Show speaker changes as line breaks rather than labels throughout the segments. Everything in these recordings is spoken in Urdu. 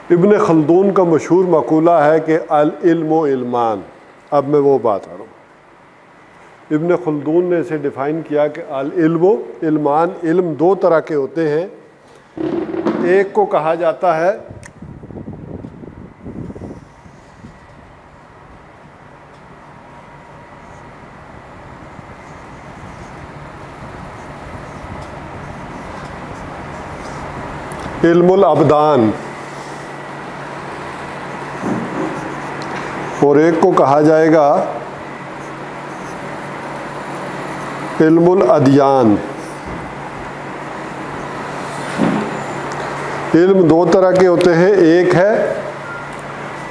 ابن خلدون کا مشہور مقولہ ہے کہ العلم و علمان. اب میں وہ بات آ رہا ہوں. ابن خلدون نے اسے ڈیفائن کیا کہ العلم و علمان، علم دو طرح کے ہوتے ہیں. ایک کو کہا جاتا ہے علم الابدان، اور ایک کو کہا جائے گا علم الادیان. علم دو طرح کے ہوتے ہیں، ایک ہے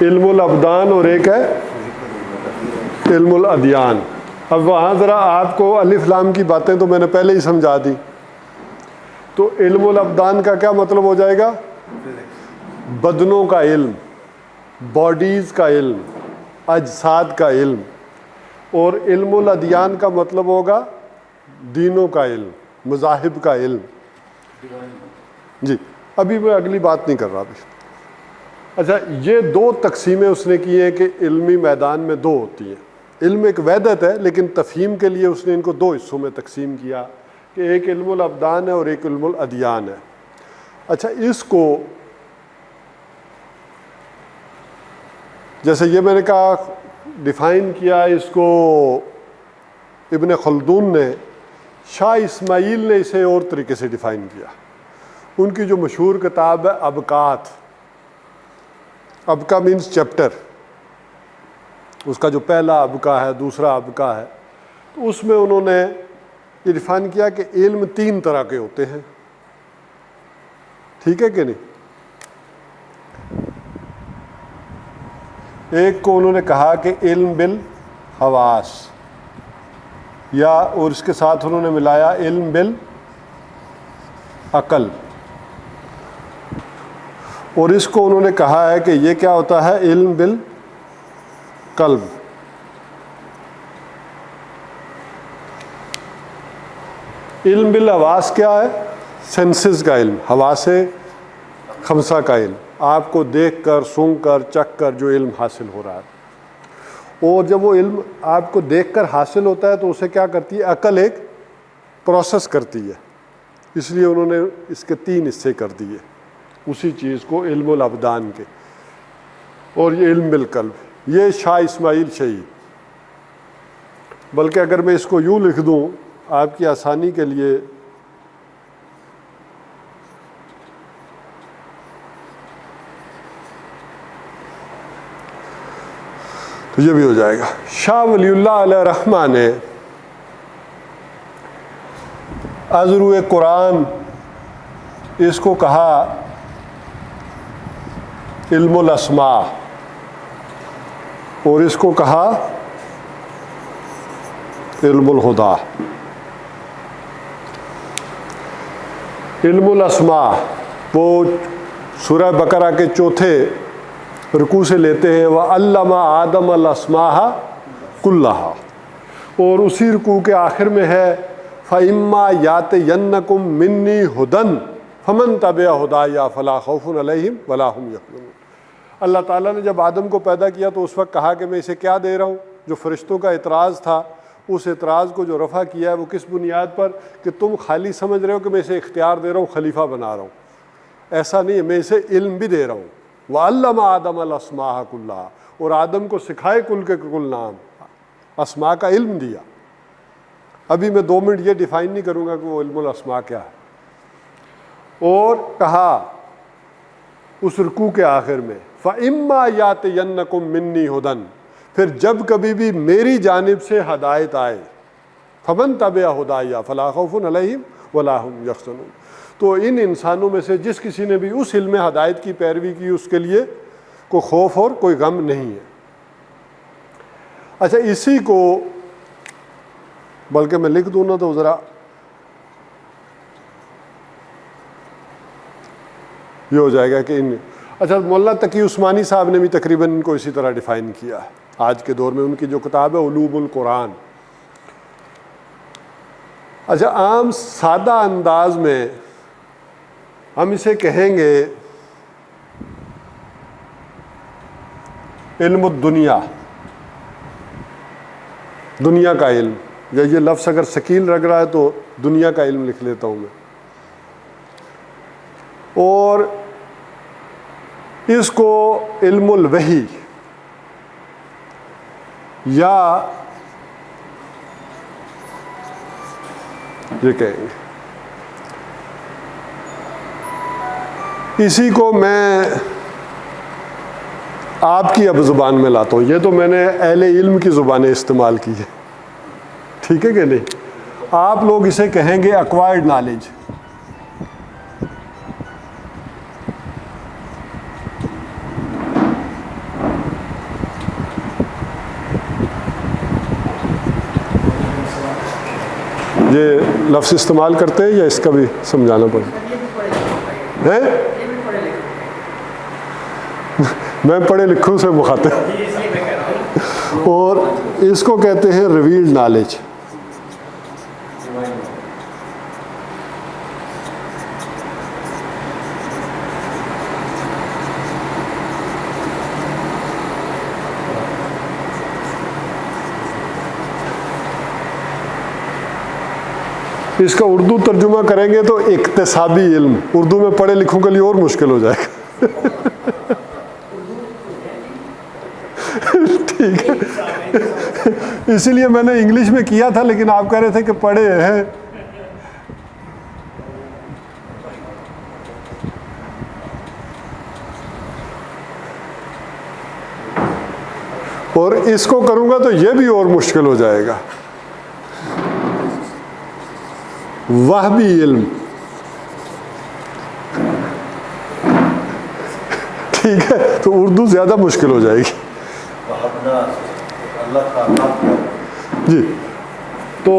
علم الابدان اور ایک ہے علم الادیان. اب وہاں ذرا آپ کو الف لام کی باتیں تو میں نے پہلے ہی سمجھا دی. تو علم الابدان کا کیا مطلب ہو جائے گا؟ بدنوں کا علم، باڈیز کا علم، اجساد کا علم. اور علم الادیان کا مطلب ہوگا دینوں کا علم، مذاہب کا علم. جی ابھی میں اگلی بات نہیں کر رہا ابھی. اچھا، یہ دو تقسیمیں اس نے کی ہیں کہ علمی میدان میں دو ہوتی ہیں. علم ایک وحدت ہے، لیکن تفہیم کے لیے اس نے ان کو دو حصوں میں تقسیم کیا کہ ایک علم الابدان ہے اور ایک علم الادیان ہے. اچھا، اس کو جیسے یہ میں نے کہا ڈیفائن کیا اس کو ابن خلدون نے، شاہ اسماعیل نے اسے اور طریقے سے ڈیفائن کیا. ان کی جو مشہور کتاب ہے ابکات، ابکا مینس چیپٹر، اس کا جو پہلا ابکا ہے، دوسرا ابکا ہے، تو اس میں انہوں نے یہ ڈیفائن کیا کہ علم تین طرح کے ہوتے ہیں. ٹھیک ہے کہ نہیں؟ ایک کو انہوں نے کہا کہ علم بالحواس، یا اور اس کے ساتھ انہوں نے ملایا علم بالعقل. اور اس کو انہوں نے کہا ہے کہ یہ کیا ہوتا ہے؟ علم بالقلب. علم بالحواس کیا ہے؟ سینسز کا علم، حواس خمسہ کا علم، آپ کو دیکھ کر، سن کر، چکھ کر جو علم حاصل ہو رہا ہے. اور جب وہ علم آپ کو دیکھ کر حاصل ہوتا ہے تو اسے کیا کرتی ہے؟ عقل ایک پروسیس کرتی ہے. اس لیے انہوں نے اس کے تین حصے کر دیے اسی چیز کو، علم الابدان کے. اور یہ علم بالقلب، یہ شاہ اسماعیل شہید. بلکہ اگر میں اس کو یوں لکھ دوں آپ کی آسانی کے لیے، تو یہ بھی ہو جائے گا. شاہ ولی اللہ علیہ رحمہ نے ازرو قرآن اس کو کہا علم الاسماء، اور اس کو کہا علم الہدا. علم الاسماء وہ سورہ بقرہ کے چوتھے رکوع سے لیتے ہیں، وَعَلَّمَ آدَمَ الْأَسْمَاءَ كُلَّهَا، اور اسی رکوع کے آخر میں ہے فَإِمَّا يَأْتِيَنَّكُم مِّنِّي هُدًى فَمَن تَبِعَ هُدَايَ فَلَا خَوْفٌ عَلَيْهِمْ وَلَا هُمْ يَحْزَنُونَ. اللہ تعالیٰ نے جب آدم کو پیدا کیا تو اس وقت کہا کہ میں اسے کیا دے رہا ہوں؟ جو فرشتوں کا اعتراض تھا، اس اعتراض کو جو رفع کیا ہے وہ کس بنیاد پر؟ کہ تم خالی سمجھ رہے ہو کہ میں اسے اختیار دے رہا ہوں، خلیفہ بنا رہا ہوں. ایسا نہیں ہے، میں اسے علم بھی دے رہا ہوں. وَعَلَّمَ آدَمَ الْأَسْمَاءَ كُلَّهَا، اور آدم کو سکھائے کل کے کل نام، اسماء کا علم دیا. ابھی میں 2 منٹ یہ ڈیفائن نہیں کروں گا کہ وہ علم الاسماء کیا ہے. اور کہا اس رکوع کے آخر میں فَإِمَّا يَأْتِيَنَّكُم مِّنِّي هُدًى، پھر جب کبھی بھی میری جانب سے ہدایت آئے، فَمَن تَبِعَ هُدَايَ فَلَا خَوْفٌ عَلَيْهِمْ وَلَا هُمْ يَحْزَنُونَ. تو ان انسانوں میں سے جس کسی نے بھی اس علم ہدایت کی پیروی کی، اس کے لیے کوئی خوف اور کوئی غم نہیں ہے. اچھا، اسی کو بلکہ میں لکھ دوں نا تو ذرا یہ ہو جائے گا کہ اچھا، مولانا تقی عثمانی صاحب نے بھی تقریباً ان کو اسی طرح ڈیفائن کیا ہے آج کے دور میں. ان کی جو کتاب ہے علوم القرآن. اچھا، عام سادہ انداز میں ہم اسے کہیں گے علم الدنیا، دنیا کا علم، یا یہ لفظ اگر ثقیل لگ رہا ہے تو دنیا کا علم لکھ لیتا ہوں میں. اور اس کو علم الوحی یا یہ کہیں گے. اسی کو میں آپ کی اب زبان میں لاتا ہوں. یہ تو میں نے اہل علم کی زبانیں استعمال کی ہے، ٹھیک ہے کہ نہیں؟ آپ لوگ اسے کہیں گے ایکوائرڈ نالج. یہ لفظ استعمال کرتے ہیں یا اس کا بھی سمجھانا پڑے؟ میں پڑھے لکھوں سے مخاطب. اور اس کو کہتے ہیں ریویلڈ نالج. اس کا اردو ترجمہ کریں گے تو اقتصادی علم. اردو میں پڑھے لکھوں کے لیے اور مشکل ہو جائے گا. ٹھیک ہے، اسی لیے میں نے انگلش میں کیا تھا، لیکن آپ کہہ رہے تھے کہ پڑھے ہیں. اور اس کو کروں گا تو یہ بھی اور مشکل ہو جائے گا. وہبی علم، ٹھیک ہے، تو اردو زیادہ مشکل ہو جائے گی. جی، تو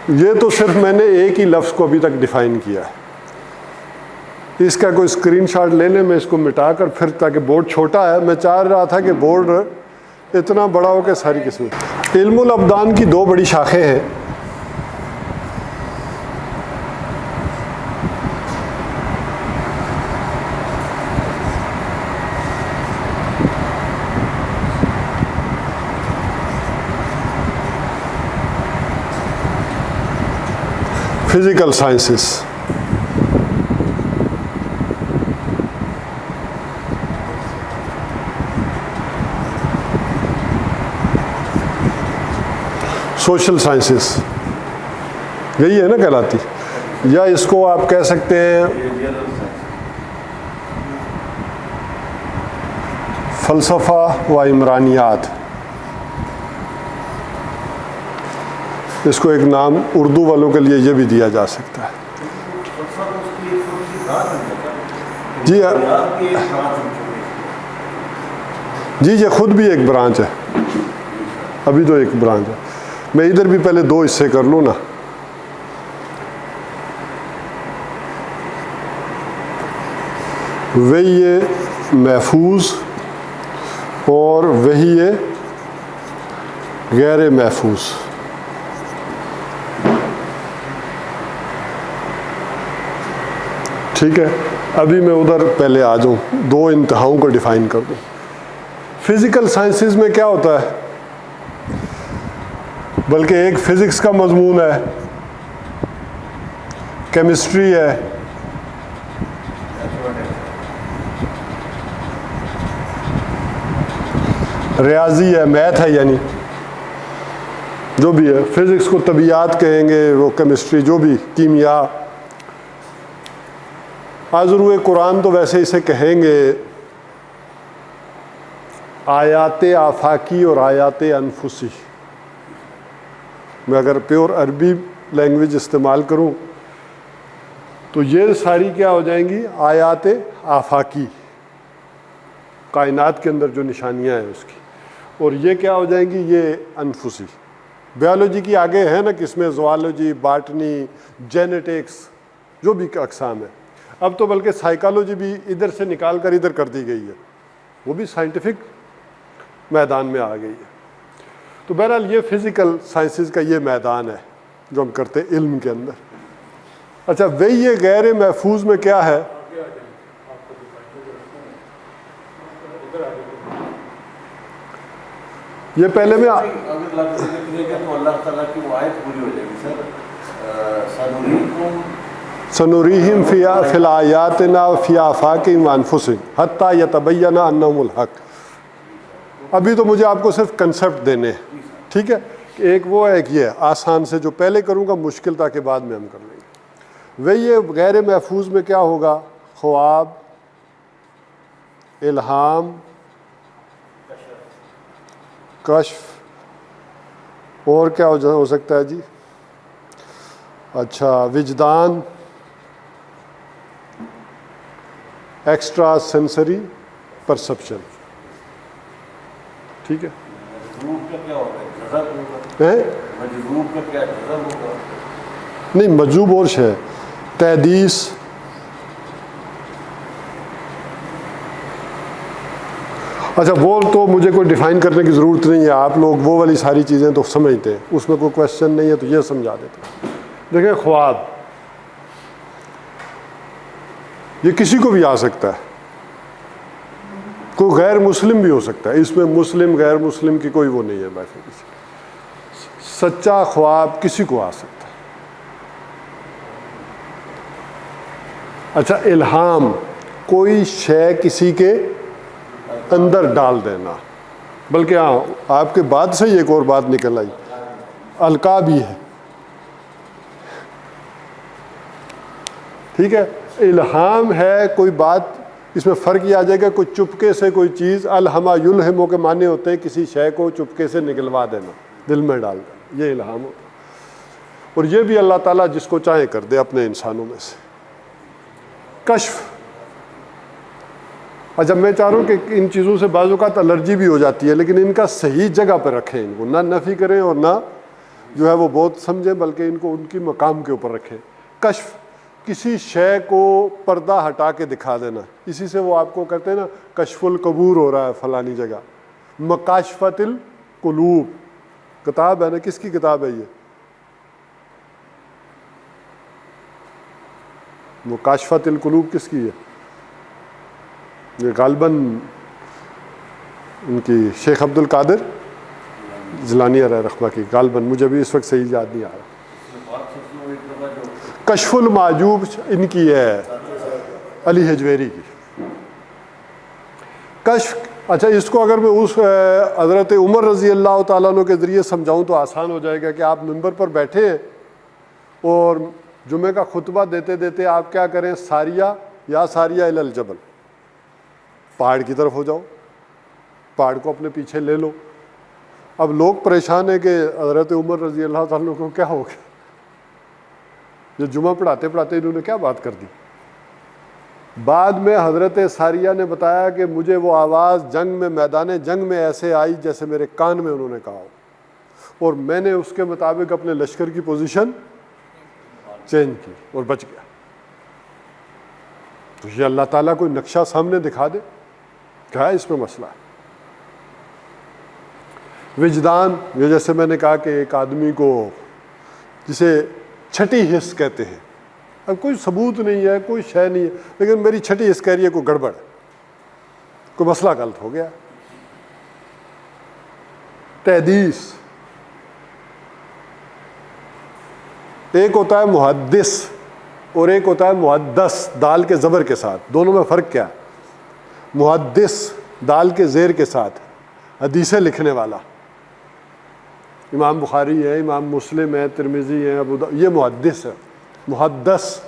یہ تو صرف میں نے ایک ہی لفظ کو ابھی تک ڈیفائن کیا ہے. اس کا کوئی اسکرین شاٹ لے لیں، میں اس کو مٹا کر پھر، تاکہ بورڈ چھوٹا ہے، میں چاہ رہا تھا کہ بورڈ اتنا بڑا ہو کہ ساری قسمیں. علم الابدان کی دو بڑی شاخیں ہیں. فزیکل سائنسز، سوشل سائنسز، یہی ہے نا کہلاتی، یا اس کو آپ کہہ سکتے ہیں فلسفہ و عمرانیات. اس کو ایک نام اردو والوں کے لیے یہ بھی دیا جا سکتا ہے. جی جی، یہ خود بھی ایک برانچ ہے، ابھی تو ایک برانچ ہے. میں ادھر بھی پہلے دو حصے کر لوں نا. وہی محفوظ اور وہی غیر محفوظ. ٹھیک ہے، ابھی میں ادھر پہلے آ جاؤں، دو انتہاؤں کو ڈیفائن کر دوں. فزیکل سائنسز میں کیا ہوتا ہے؟ بلکہ ایک فزکس کا مضمون ہے، کیمسٹری ہے، ریاضی ہے، میتھ ہے، یعنی جو بھی ہے. فزکس کو طبیعیات کہیں گے، وہ کیمسٹری جو بھی، کیمیا. حاضر قرآن تو ویسے اسے کہیں گے آیات آفاقی اور آیات انفسی. میں اگر پیور عربی لینگویج استعمال کروں تو یہ ساری کیا ہو جائیں گی؟ آیات آفاقی، کائنات کے اندر جو نشانیاں ہیں اس کی. اور یہ کیا ہو جائیں گی؟ یہ انفسی. بیالوجی کی آگے ہے نا قسمیں، زوالوجی، باٹنی، جینیٹکس، جو بھی اقسام ہے. اب تو بلکہ سائیکالوجی بھی ادھر سے نکال کر ادھر کر دی گئی ہے، وہ بھی سائنٹیفک میدان میں آ گئی ہے. تو بہرحال یہ فزیکل سائنسز کا یہ میدان ہے جو ہم کرتے ہیں علم کے اندر. اچھا، وہی یہ غیر محفوظ میں کیا ہے؟ یہ پہلے میں
اگر لفظ نکلے گا تو اللہ تعالیٰ کی وہ آیت پوری ہو جائے گی سر.
سنوریہم فی الآیاتنا فی آفاقہم وانفسہم حتی یتبین انہم الحق. ابھی تو مجھے آپ کو صرف کنسپٹ دینے ہیں, ٹھیک ہے. ایک وہ ہے, ایک یہ آسان سے جو پہلے کروں گا, مشکل تاکہ بعد میں ہم کر لیں گے. وہ یہ غیر محفوظ میں کیا ہوگا؟ خواب, الہام, کشف, اور کیا ہو سکتا ہے جی؟ اچھا, وجدان, ایکسٹرا سینسری پرسپشن. ٹھیک ہے. نہیں, مجذوب اور شے, تحدیث, اچھا وہ تو مجھے کوئی ڈیفائن کرنے کی ضرورت نہیں ہے, آپ لوگ وہ والی ساری چیزیں تو سمجھتے ہیں, اس میں کوئی کویشچن نہیں ہے, تو یہ سمجھا دیتے ہیں. دیکھیں, خواب یہ کسی کو بھی آ سکتا ہے, کوئی غیر مسلم بھی ہو سکتا ہے, اس میں مسلم غیر مسلم کی کوئی وہ نہیں ہے بھائی. سچا خواب کسی کو آ سکتا ہے. اچھا, الہام, کوئی شے کسی کے اندر ڈال دینا. بلکہ ہاں, آپ کے بعد سے ایک اور بات نکل آئی, القاء بھی ہے. ٹھیک ہے, الہام ہے کوئی بات, اس میں فرق یہ آ جائے گا, کوئی چپکے سے کوئی چیز, الہما یلہمو کے معنی ہوتے ہیں کسی شے کو چپکے سے نکلوا دینا, دل میں ڈال دینا, یہ الہام ہوتا ہے. اور یہ بھی اللہ تعالیٰ جس کو چاہے کر دے اپنے انسانوں میں سے. کشف, اچھا میں چاہ رہا ہوں کہ ان چیزوں سے بعض اوقات الرجی بھی ہو جاتی ہے, لیکن ان کا صحیح جگہ پہ رکھیں, ان کو نہ نفی کریں اور نہ جو ہے وہ بہت سمجھیں, بلکہ ان کو ان کی مقام کے اوپر رکھیں. کشف, کسی شے کو پردہ ہٹا کے دکھا دینا, اسی سے وہ آپ کو کہتے ہیں نا کشف القبور ہو رہا ہے فلانی جگہ. مکاشفت القلوب کتاب ہے نا, کس کی کتاب ہے یہ؟ مکاشفت القلوب کس کی ہے؟ یہ غالباً ان کی شیخ عبد القادر جیلانی علیہ رحمہ کی, غالباً, مجھے بھی اس وقت صحیح یاد نہیں آ رہا. کشف المعجوب ان کی ہے, علی حجویری کی. کشف, اچھا اس کو اگر میں اس حضرت عمر رضی اللہ تعالیٰ عنہ کے ذریعے سمجھاؤں تو آسان ہو جائے گا کہ آپ منبر پر بیٹھے ہیں اور جمعے کا خطبہ دیتے دیتے آپ کیا کریں, ساریہ یا ساریہ الی الجبل, پہاڑ کی طرف ہو جاؤ, پہاڑ کو اپنے پیچھے لے لو. اب لوگ پریشان ہیں کہ حضرت عمر رضی اللہ تعالیٰ عنہ کو کیا ہو گیا, یہ جمعہ پڑھاتے پڑھاتے انہوں نے کیا بات کر دی. بعد میں حضرت ساریہ نے بتایا کہ مجھے وہ آواز جنگ میں, میدان جنگ میں ایسے آئی جیسے میرے کان میں انہوں نے کہا ہو, اور میں نے اس کے مطابق اپنے لشکر کی پوزیشن چینج کی اور بچ گیا. تو یہ اللہ تعالیٰ کوئی نقشہ سامنے دکھا دے, کیا ہے اس میں مسئلہ ہے. وجدان, یہ جیسے میں نے کہا کہ ایک آدمی کو جسے چھٹی حص کہتے ہیں, اب کوئی ثبوت نہیں ہے, کوئی شے نہیں ہے, لیکن میری چھٹی حص کہہ رہی ہے کوئی گڑبڑ, کوئی مسئلہ غلط ہو گیا. تحدیث, ایک ہوتا ہے محدث اور ایک ہوتا ہے محدث, دال کے زبر کے ساتھ. دونوں میں فرق کیا ہے؟ محدث دال کے زیر کے ساتھ, حدیثیں لکھنے والا, امام بخاری ہے, امام مسلم ہے, ترمذی ہے, ابو داؤد, یہ محدث ہے. محدث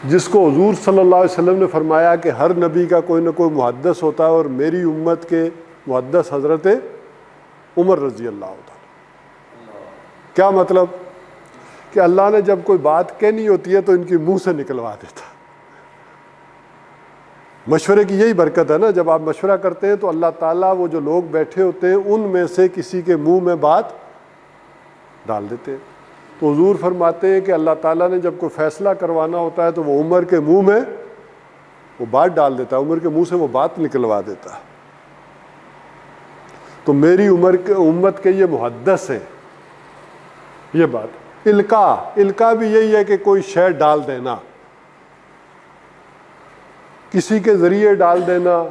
جس کو حضور صلی اللہ علیہ وسلم نے فرمایا کہ ہر نبی کا کوئی نہ کوئی محدث ہوتا ہے, اور میری امت کے محدث حضرت عمر رضی اللہ عنہ. کیا مطلب؟ کہ اللہ نے جب کوئی بات کہنی ہوتی ہے تو ان کی منہ سے نکلوا دیتا. مشورے کی یہی برکت ہے نا, جب آپ مشورہ کرتے ہیں تو اللہ تعالیٰ وہ جو لوگ بیٹھے ہوتے ہیں ان میں سے کسی کے منہ میں بات ڈال دیتے ہیں. تو حضور فرماتے ہیں کہ اللہ تعالیٰ نے جب کوئی فیصلہ کروانا ہوتا ہے تو وہ عمر کے منہ میں وہ بات ڈال دیتا ہے, عمر کے منہ سے وہ بات نکلوا دیتا ہے. تو میری عمر کے امت کے یہ محدث ہیں. یہ بات القاء بھی یہی ہے کہ کوئی شے ڈال دینا, کسی کے ذریعے ڈال دینا,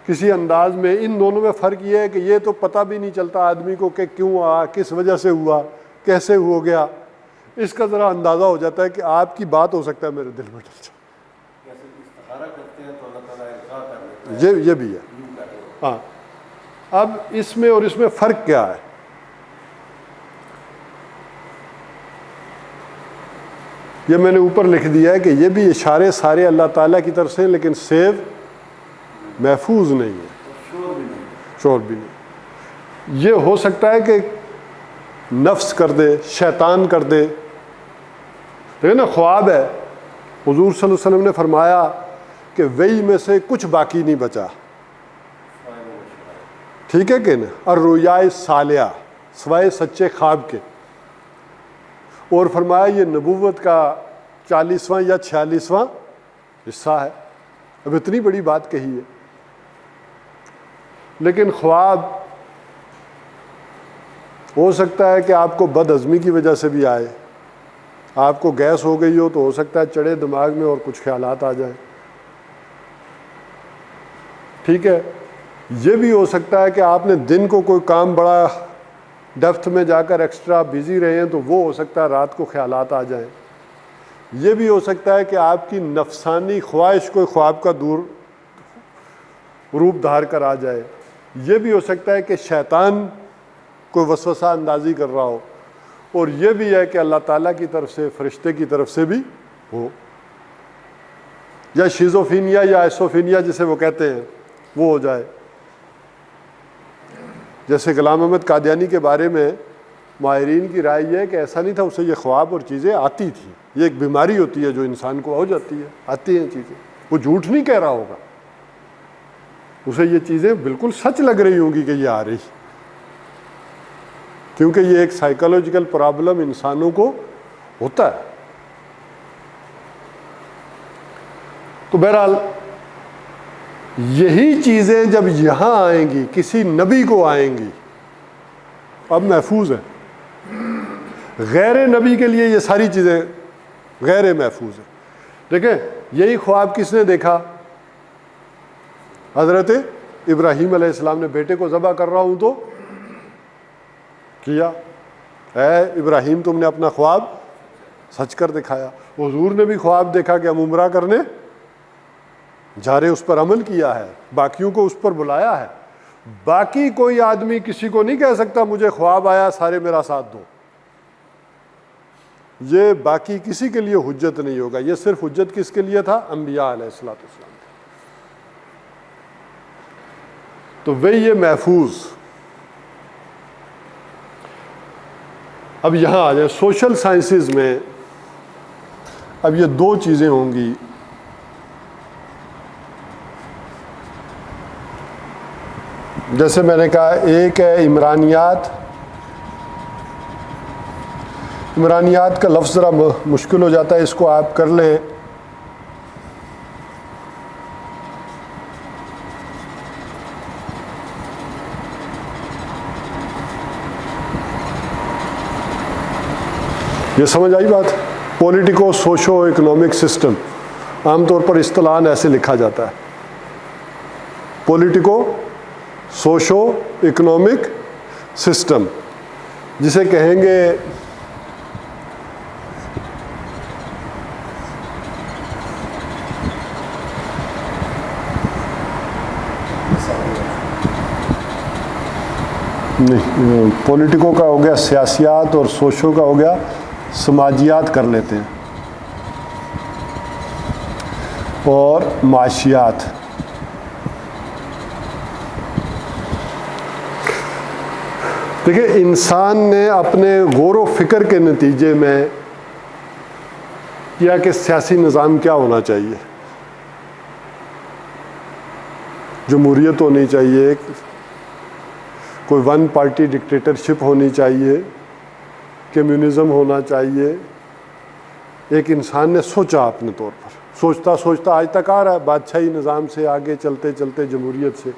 کسی انداز میں ان دونوں میں فرق یہ ہے کہ یہ تو پتہ بھی نہیں چلتا آدمی کو کہ کیوں آ، کس وجہ سے ہوا، کیسے ہو گیا، اس کا ذرا اندازہ ہو جاتا ہے کہ آپ کی بات ہو سکتا ہے میرے دل میں ڈل جائے۔
جیسے استخارہ کرتے ہیں تو اللہ تعالیٰ القاء کر دیتا ہے،
یہ بھی ہے۔
یوں کر دو۔
ہاں، اب اس میں اور اس میں فرق کیا ہے؟ یہ میں نے اوپر لکھ دیا ہے کہ یہ بھی اشارے سارے اللہ تعالیٰ کی طرف سے ہیں، لیکن سیو محفوظ نہیں ہے،
شور بھی نہیں۔
شور بھی نہیں۔ یہ ہو سکتا ہے کہ نفس کر دے، شیطان کر دے، دیکھیں نا خواب ہے، حضور صلی اللہ علیہ وسلم نے فرمایا کہ وہی میں سے کچھ باقی نہیں بچا، ٹھیک ہے کہ نا، اور رویائے صالحہ سوائے سچے خواب کے، اور فرمایا یہ نبوت کا 40واں یا 46واں حصہ ہے۔ اب اتنی بڑی بات کہی ہے، لیکن خواب ہو سکتا ہے کہ آپ کو بد ہضمی کی وجہ سے بھی آئے، آپ کو گیس ہو گئی ہو تو ہو سکتا ہے چڑھے دماغ میں اور کچھ خیالات آ جائیں، ٹھیک ہے۔ یہ بھی ہو سکتا ہے کہ آپ نے دن کو کوئی کام بڑا ڈیپتھ میں جا کر ایکسٹرا بزی رہے ہیں تو وہ ہو سکتا ہے رات کو خیالات آ جائیں۔ یہ بھی ہو سکتا ہے کہ آپ کی نفسانی خواہش کوئی خواب کا دور روپ دھار کر آ جائے۔ یہ بھی ہو سکتا ہے کہ شیطان کوئی وسوسہ اندازی کر رہا ہو، اور یہ بھی ہے کہ اللہ تعالیٰ کی طرف سے، فرشتے کی طرف سے بھی ہو، یا شیزوفینیا یا ایسوفینیا جسے وہ کہتے ہیں وہ ہو جائے۔ جیسے غلام احمد قادیانی کے بارے میں ماہرین کی رائے یہ ہے کہ ایسا نہیں تھا، اسے یہ خواب اور چیزیں آتی تھیں، یہ ایک بیماری ہوتی ہے جو انسان کو ہو جاتی ہے، آتی ہیں چیزیں، وہ جھوٹ نہیں کہہ رہا ہوگا، اسے یہ چیزیں بالکل سچ لگ رہی ہوں گی کہ یہ آ رہی، کیونکہ یہ ایک سائیکولوجیکل پرابلم انسانوں کو ہوتا ہے۔ تو بہرحال یہی چیزیں جب یہاں آئیں گی، کسی نبی کو آئیں گی، اب محفوظ ہے، غیر نبی کے لیے یہ ساری چیزیں غیر محفوظ ہیں۔ دیکھیں یہی خواب کس نے دیکھا؟ حضرت ابراہیم علیہ السلام نے، بیٹے کو ذبح کر رہا ہوں تو کیا، اے ابراہیم تم نے اپنا خواب سچ کر دکھایا۔ حضور نے بھی خواب دیکھا کہ ہم عمرہ کرنے جا رہے، اس پر عمل کیا ہے، باقیوں کو اس پر بلایا ہے۔ باقی کوئی آدمی کسی کو نہیں کہہ سکتا مجھے خواب آیا سارے میرا ساتھ دو، یہ باقی کسی کے لیے حجت نہیں ہوگا، یہ صرف حجت کس کے لیے تھا؟ انبیاء علیہ السلام۔ تو وہی یہ محفوظ۔ اب یہاں آ جائیں سوشل سائنسز میں، اب یہ دو چیزیں ہوں گی، جیسے میں نے کہا ایک ہے عمرانیات۔ عمرانیات کا لفظ ذرا مشکل ہو جاتا ہے، اس کو آپ کر لیں، یہ سمجھ آئی بات؟ پولیٹیکو سوشو اکنامک سسٹم، عام طور پر اصطلاحاً ایسے لکھا جاتا ہے، پولیٹیکو سوشو اکنامک سسٹم، جسے کہیں گے نہیں، پولیٹیکو کا ہو گیا سیاسیات اور سوشو کا ہو گیا سماجیات کر لیتے ہیں، اور معاشیات۔ دیکھیں انسان نے اپنے غور و فکر کے نتیجے میں کیا کہ سیاسی نظام کیا ہونا چاہیے، جمہوریت ہونی چاہیے، کوئی ون پارٹی ڈکٹیٹرشپ ہونی چاہیے، کمیونزم ہونا چاہیے۔ ایک انسان نے سوچا اپنے طور پر، سوچتا سوچتا آج تک آ رہا ہے، بادشاہی نظام سے آگے چلتے چلتے جمہوریت سے،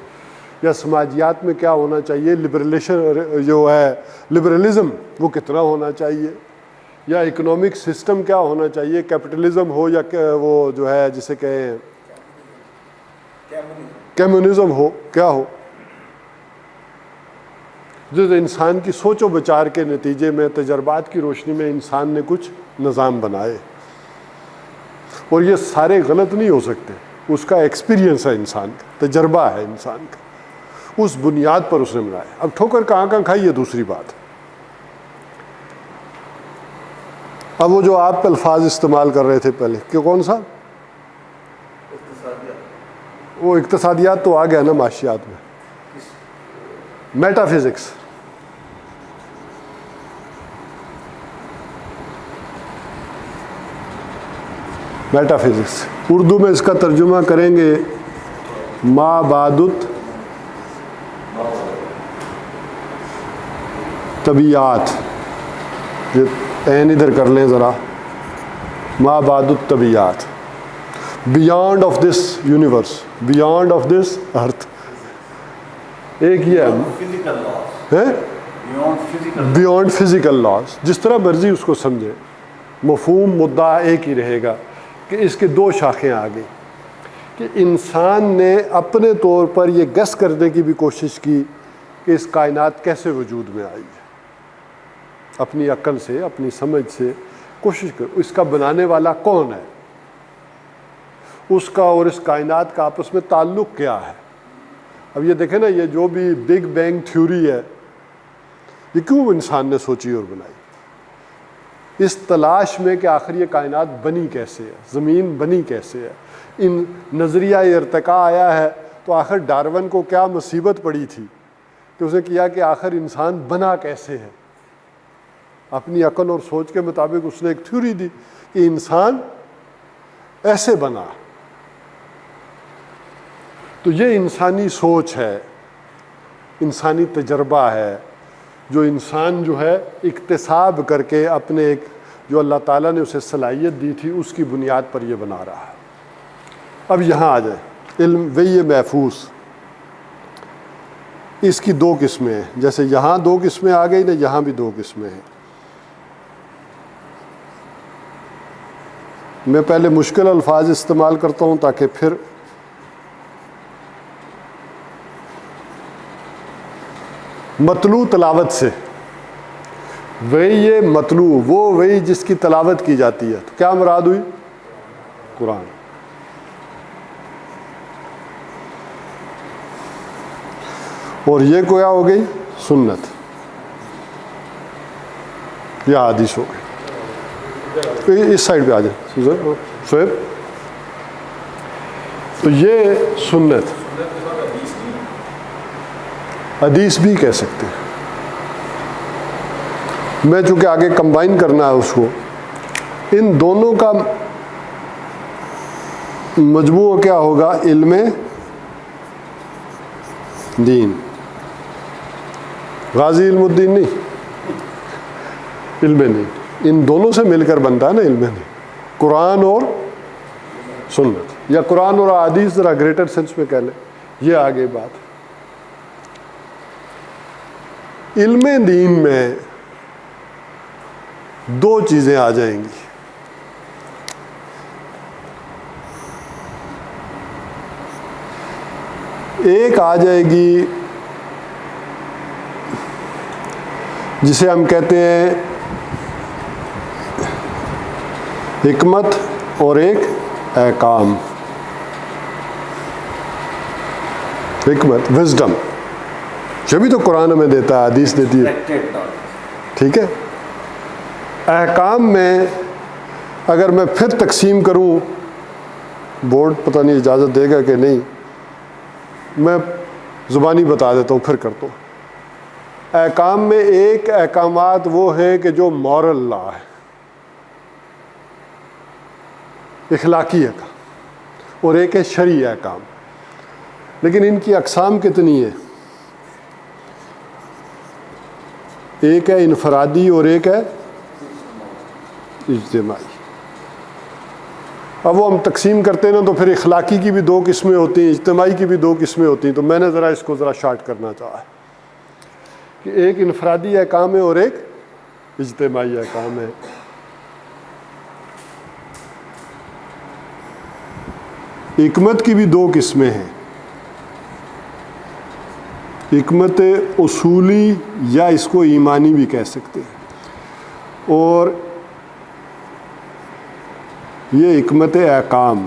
یا سماجیات میں کیا ہونا چاہیے، لبرلیشن جو ہے لبرلزم وہ کتنا ہونا چاہیے، یا اکنامک سسٹم کیا ہونا چاہیے، کیپٹلزم ہو یا وہ جو ہے جسے کہیں کمیونزم ہو کیا ہو، جو انسان کی سوچ و بچار کے نتیجے میں تجربات کی روشنی میں انسان نے کچھ نظام بنائے، اور یہ سارے غلط نہیں ہو سکتے، اس کا ایکسپیرینس ہے انسان کا، تجربہ ہے انسان کا، اس بنیاد پر اس نے بنایا۔ اب ٹھوکر کہاں کہاں کھائی، یہ دوسری بات۔ اب وہ جو آپ الفاظ استعمال کر رہے تھے پہلے کہ کون سا، وہ اقتصادیات تو آ گیا نا معاشیات میں، meta physics, meta physics Urdu میں اس کا ترجمہ کریں گے مابعدت طبیعات، یہ این ادھر کر لیں ذرا، مابعدت طبیعات، beyond of this universe, beyond of this earth, ایک یہ ہے بیونڈ فزیکل لاز، جس طرح مرضی اس کو سمجھے، مفہوم مدعا ایک ہی رہے گا کہ اس کے دو شاخیں آ گئی، کہ انسان نے اپنے طور پر یہ گس کرنے کی بھی کوشش کی کہ اس کائنات کیسے وجود میں آئی ہے، اپنی عقل سے، اپنی سمجھ سے کوشش کر، اس کا بنانے والا کون ہے، اس کا اور اس کائنات کا آپس میں تعلق کیا ہے۔ اب یہ دیکھیں نا، یہ جو بھی بگ بینگ تھیوری ہے، یہ کیوں انسان نے سوچی اور بنائی؟ اس تلاش میں کہ آخر یہ کائنات بنی کیسے ہے، زمین بنی کیسے ہے، ان نظریہ ارتقاء آیا ہے تو آخر ڈارون کو کیا مصیبت پڑی تھی کہ اسے کیا کہ آخر انسان بنا کیسے ہے، اپنی عقل اور سوچ کے مطابق اس نے ایک تھیوری دی کہ انسان ایسے بنا۔ تو یہ انسانی سوچ ہے، انسانی تجربہ ہے، جو انسان جو ہے اکتساب کر کے اپنے ایک جو اللہ تعالیٰ نے اسے صلاحیت دی تھی اس کی بنیاد پر یہ بنا رہا ہے۔ اب یہاں آ جائیں، علم وی محفوظ، اس کی دو قسمیں ہیں، جیسے یہاں دو قسمیں آ گئی نا، یہاں بھی دو قسمیں ہیں۔ میں پہلے مشکل الفاظ استعمال کرتا ہوں تاکہ پھر مطلوع تلاوت سے، وہی یہ مطلوع، وہ وہی جس کی تلاوت کی جاتی ہے، تو کیا مراد ہوئی؟ قرآن۔ اور یہ گویا ہو گئی سنت، یہ حدیث ہو گئی۔ اس سائڈ پہ آ جائیں شعیب، تو یہ سنت، حدیث بھی کہہ سکتے ہیں، میں چونکہ آگے کمبائن کرنا ہے اس کو، ان دونوں کا مجموعہ کیا ہوگا؟ علم دین، غازی علم الدین نہیں، علم دین، ان دونوں سے مل کر بنتا ہے نا علم دین، قرآن اور سنت، یا قرآن اور حدیث ذرا گریٹر سینس میں کہہ لیں، یہ آگے بات۔ علم دین میں دو چیزیں آ جائیں گی، ایک آ جائے گی جسے ہم کہتے ہیں حکمت، اور ایک احکام، حکمت وزڈم، یہ بھی تو قرآن ہمیں دیتا ہے، حدیث دیتی ہے، ٹھیک ہے۔ احکام میں اگر میں پھر تقسیم کروں، بورڈ پتہ نہیں اجازت دے گا کہ نہیں، میں زبانی بتا دیتا ہوں پھر کرتا ہوں۔ احکام میں ایک احکامات وہ ہیں کہ جو مورل لا ہے، اخلاقی احکام، اور ایک ہے شرعی احکام، لیکن ان کی اقسام کتنی ہے؟ ایک ہے انفرادی اور ایک ہے اجتماعی۔ اب وہ ہم تقسیم کرتے ہیں نا، تو پھر اخلاقی کی بھی دو قسمیں ہوتی ہیں، اجتماعی کی بھی دو قسمیں ہوتی ہیں، تو میں نے ذرا اس کو ذرا شارٹ کرنا چاہا ہے کہ ایک انفرادی احکام ہے اور ایک اجتماعی احکام ہے۔ حکمت کی بھی دو قسمیں ہیں، حکمت اصولی یا اس کو ایمانی بھی کہہ سکتے ہیں، اور یہ حکمت احکام.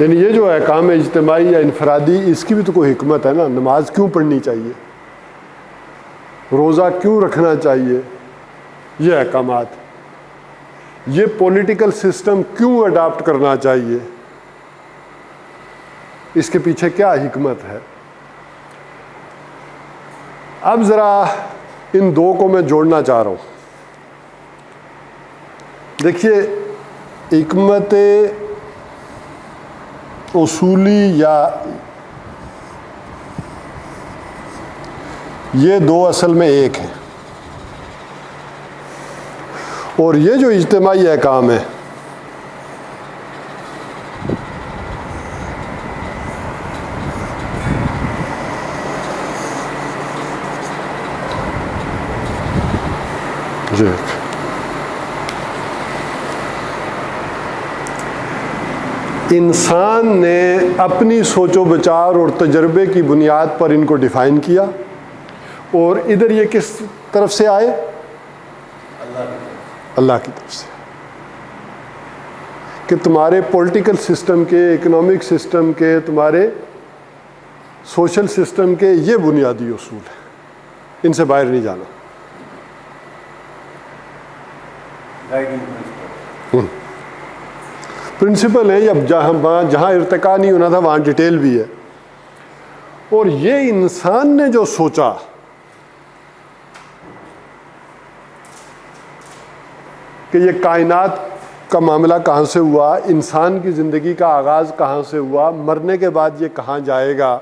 یعنی یہ جو احکام اجتماعی یا انفرادی، اس کی بھی تو کوئی حکمت ہے نا. نماز کیوں پڑھنی چاہیے، روزہ کیوں رکھنا چاہیے، یہ احکامات. یہ پولیٹیکل سسٹم کیوں اڈاپٹ کرنا چاہیے، اس کے پیچھے کیا حکمت ہے. اب ذرا ان دو کو میں جوڑنا چاہ رہا ہوں. دیکھیے، حکمت اصولی یا یہ دو اصل میں ایک ہیں، اور یہ جو اجتماعی احکام ہے جی، انسان نے اپنی سوچ و بچار اور تجربے کی بنیاد پر ان کو ڈیفائن کیا، اور ادھر یہ کس طرف سے آئے؟ اللہ کی طرف سے. کہ تمہارے پولیٹیکل سسٹم کے، اکنامک سسٹم کے، تمہارے سوشل سسٹم کے یہ بنیادی اصول ہیں، ان سے باہر نہیں جانا. پرنسپل ہے، اب جہاں ارتقا نہیں ہونا تھا وہاں ڈیٹیل بھی ہے. اور یہ انسان نے جو سوچا کہ یہ کائنات کا معاملہ کہاں سے ہوا، انسان کی زندگی کا آغاز کہاں سے ہوا، مرنے کے بعد یہ کہاں جائے گا،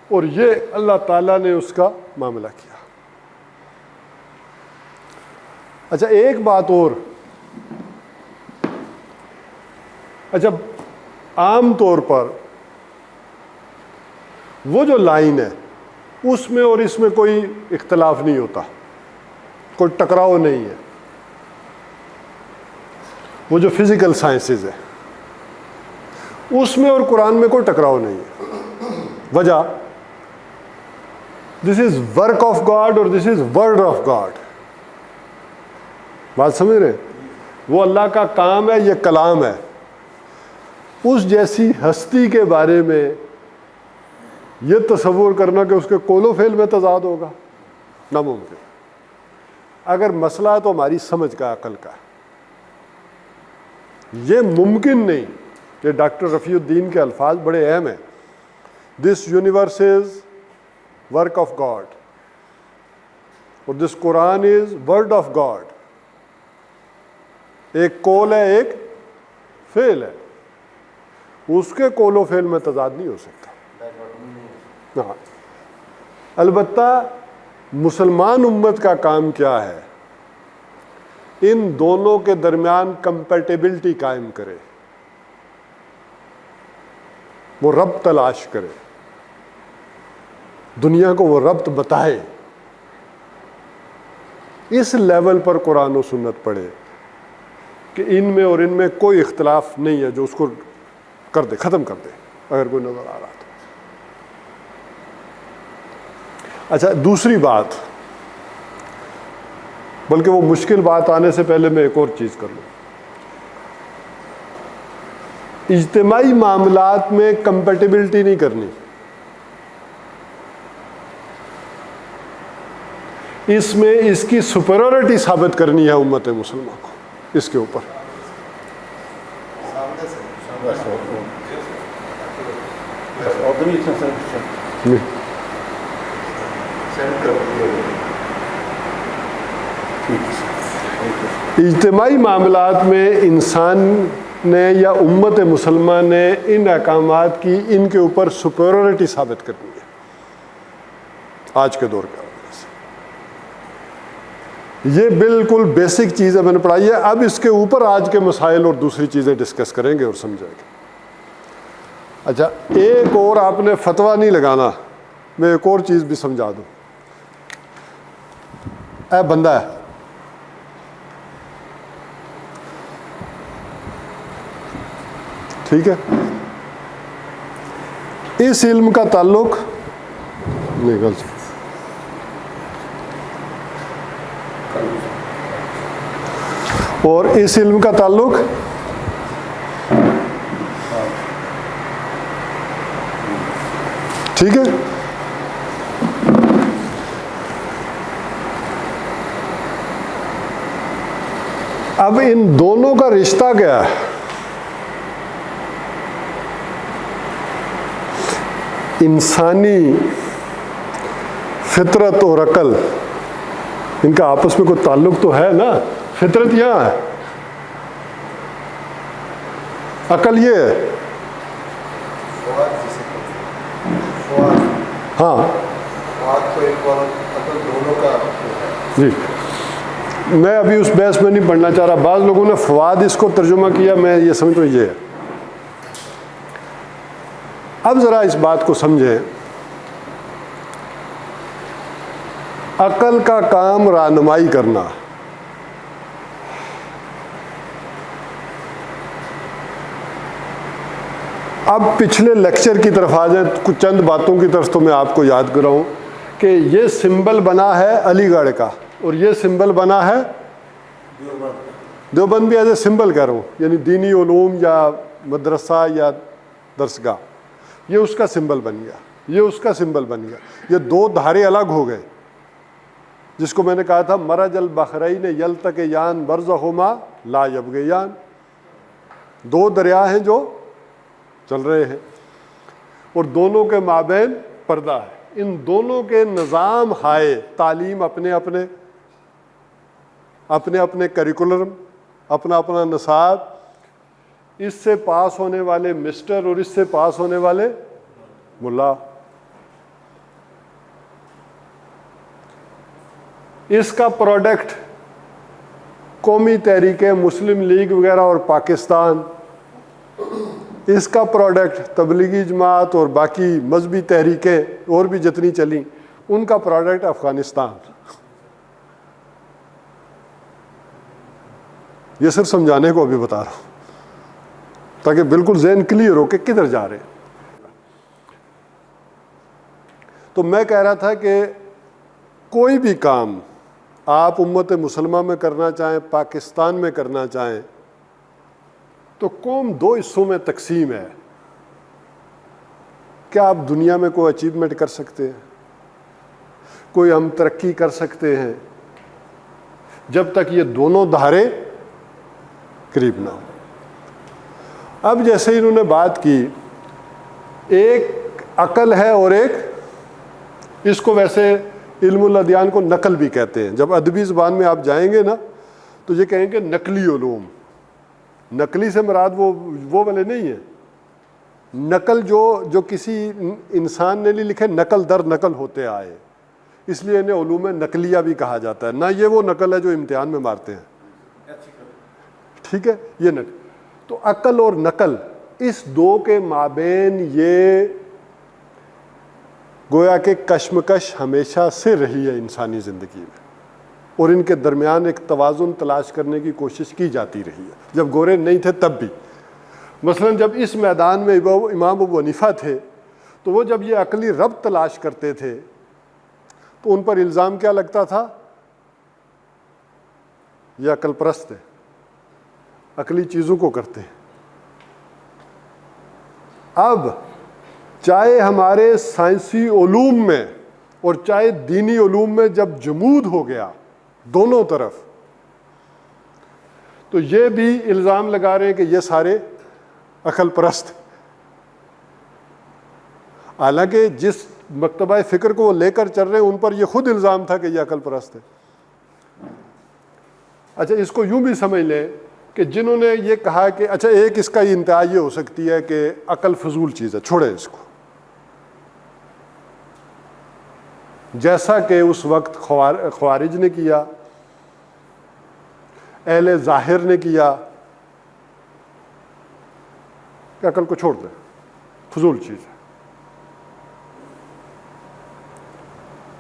اور یہ اللہ تعالیٰ نے اس کا معاملہ کیا. اچھا، ایک بات اور. اچھا، عام طور پر وہ جو لائن ہے اس میں اور اس میں کوئی اختلاف نہیں ہوتا، کوئی ٹکراؤ نہیں ہے. وہ جو فزیکل سائنسز ہے اس میں اور قرآن میں کوئی ٹکراؤ نہیں ہے. وجہ، دس از ورک آف گاڈ اور دس از ورڈ آف گاڈ. بات سمجھ رہے ہیں؟ وہ اللہ کا کام ہے، یہ کلام ہے. اس جیسی ہستی کے بارے میں یہ تصور کرنا کہ اس کے قول و فعل میں تضاد ہوگا، ناممکن. اگر مسئلہ ہے تو ہماری سمجھ کا، عقل کا. یہ ممکن نہیں. یہ ڈاکٹر رفیع الدین کے الفاظ بڑے اہم ہیں. This universe is work of God اور دس قرآن از ورڈ آف گاڈ. ایک قول ہے، ایک فعل ہے. اس کے قول و فعل میں تضاد نہیں ہو سکتا. ہاں، البتہ مسلمان امت کا کام کیا ہے؟ ان دونوں کے درمیان کمپیٹیبلٹی قائم کرے، وہ ربط تلاش کرے، دنیا کو وہ ربط بتائے. اس لیول پر قرآن و سنت پڑھے کہ ان میں اور ان میں کوئی اختلاف نہیں ہے، جو اس کو کر دے، ختم کر دے اگر کوئی نظر آ رہا تو. اچھا، دوسری بات، بلکہ وہ مشکل بات آنے سے پہلے میں ایک اور چیز کر لوں. اجتماعی معاملات میں کمپیٹیبلٹی نہیں کرنی. اس میں اس کی سپیریورٹی ثابت کرنی ہے امت مسلمہ کو اس کے اوپر. اجتماعی معاملات میں انسان نے یا امت مسلمہ نے ان احکامات کی ان کے اوپر سپیریورٹی ثابت کرنی ہے آج کے دور کا. یہ بالکل بیسک چیز ہے، میں نے پڑھائی ہے. اب اس کے اوپر آج کے مسائل اور دوسری چیزیں ڈسکس کریں گے اور سمجھیں گے. اچھا، ایک اور آپ نے فتویٰ نہیں لگانا، میں ایک اور چیز بھی سمجھا دوں. اے بندہ ہے، ٹھیک ہے. اس علم کا تعلق نکل اور اس علم کا تعلق ٹھیک ہے. اب ان دونوں کا رشتہ کیا ہے؟ انسانی فطرت اور عقل، ان کا آپس میں کوئی تعلق تو ہے نا. فطرت یہاں ہے، عقل یہ ہے. ہاں جی، میں ابھی اس بحث میں نہیں پڑھنا چاہ رہا. بعض لوگوں نے فواد اس کو ترجمہ کیا، میں یہ سمجھتا ہوں یہ ہے. اب ذرا اس بات کو سمجھیں. عقل کا کام رہنمائی کرنا. اب پچھلے لیکچر کی طرف آ جائیں، کچھ چند باتوں کی طرف تو میں آپ کو یاد کراؤں کہ یہ سمبل بنا ہے علی گڑھ کا، اور یہ سمبل بنا ہے دیوبند بھی. ایز اے سمبل کہہ رہا ہوں، یعنی دینی علوم یا مدرسہ یا درسگاہ، یہ اس کا سمبل بن گیا، یہ اس کا سمبل بن گیا. یہ دو دھارے الگ ہو گئے، جس کو میں نے کہا تھا مرج البحرین یلتقیان برزخہما لا یبغیان. دو دریا ہیں جو چل رہے ہیں اور دونوں کے مابین پردہ ہے. ان دونوں کے نظام ہائے تعلیم اپنے اپنے کریکولم، اپنا اپنا نصاب، اس سے پاس ہونے والے مسٹر اور اس سے پاس ہونے والے ملا. اس کا پروڈکٹ قومی تحریکیں، مسلم لیگ وغیرہ اور پاکستان، اس کا پروڈکٹ تبلیغی جماعت اور باقی مذہبی تحریکیں اور بھی جتنی چلیں، ان کا پروڈکٹ افغانستان. یہ صرف سمجھانے کو ابھی بتا رہا ہوں تاکہ بالکل ذہن کلیئر ہو کہ کدھر جا رہے ہیں. تو میں کہہ رہا تھا کہ کوئی بھی کام آپ امت مسلمہ میں کرنا چاہیں، پاکستان میں کرنا چاہیں، تو قوم دو حصوں میں تقسیم ہے. کیا آپ دنیا میں کوئی اچیومنٹ کر سکتے ہیں، کوئی ہم ترقی کر سکتے ہیں، جب تک یہ دونوں دھارے قریب نہ ہو. اب جیسے انہوں نے بات کی، ایک عقل ہے اور ایک، اس کو ویسے علم الادیان کو نقل بھی کہتے ہیں. جب ادبی زبان میں آپ جائیں گے نا تو یہ کہیں گے نقلی علوم. نقلی سے مراد وہ والے نہیں ہیں. نقل جو کسی انسان نے نہیں لکھے، نقل در نقل ہوتے آئے، اس لیے انہیں علوم نقلیہ بھی کہا جاتا ہے. نہ یہ وہ نقل ہے جو امتحان میں مارتے ہیں. ٹھیک ہے، یہ نقل. تو عقل اور نقل، اس دو کے مابین یہ گویا کہ کشمکش ہمیشہ سے رہی ہے انسانی زندگی میں، اور ان کے درمیان ایک توازن تلاش کرنے کی کوشش کی جاتی رہی ہے. جب گورے نہیں تھے تب بھی. مثلا جب اس میدان میں امام ابو حنیفہ تھے تو وہ جب یہ عقلی ربط تلاش کرتے تھے تو ان پر الزام کیا لگتا تھا؟ یہ عقل پرست ہے، عقلی چیزوں کو کرتے ہیں. اب چاہے ہمارے سائنسی علوم میں اور چاہے دینی علوم میں جب جمود ہو گیا دونوں طرف، تو یہ بھی الزام لگا رہے ہیں کہ یہ سارے عقل پرست. حالانکہ جس مکتبہ فکر کو وہ لے کر چل رہے ہیں ان پر یہ خود الزام تھا کہ یہ عقل پرست ہے. اچھا، اس کو یوں بھی سمجھ لیں کہ جنہوں نے یہ کہا کہ اچھا ایک اس کا یہ انتہا یہ ہو سکتی ہے کہ عقل فضول چیز ہے، چھوڑے اس کو، جیسا کہ اس وقت خوارج نے کیا، اہل ظاہر نے کیا کہ عقل کو چھوڑ دیں، فضول چیز ہے.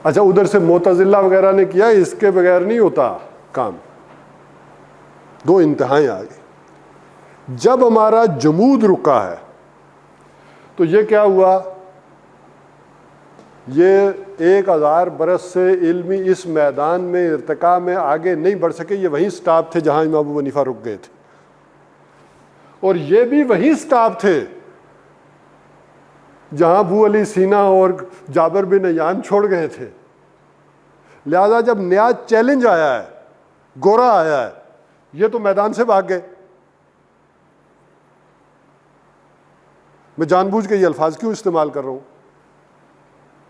اچھا ادھر سے معتزلہ وغیرہ نے کیا، اس کے بغیر نہیں ہوتا کام. دو انتہائیں آ گئی. جب ہمارا جمود رکا ہے تو یہ کیا ہوا؟ یہ 1000 برس سے علمی اس میدان میں ارتقاء میں آگے نہیں بڑھ سکے. یہ وہیں سٹاپ تھے جہاں امام ابو حنیفہ رک گئے تھے, اور یہ بھی وہیں سٹاپ تھے جہاں ابو علی سینا اور جابر بن عیان چھوڑ گئے تھے. لہذا جب نیا چیلنج آیا ہے, گورا آیا ہے, یہ تو میدان سے بھاگ گئے. میں جان بوجھ کے یہ الفاظ کیوں استعمال کر رہا ہوں؟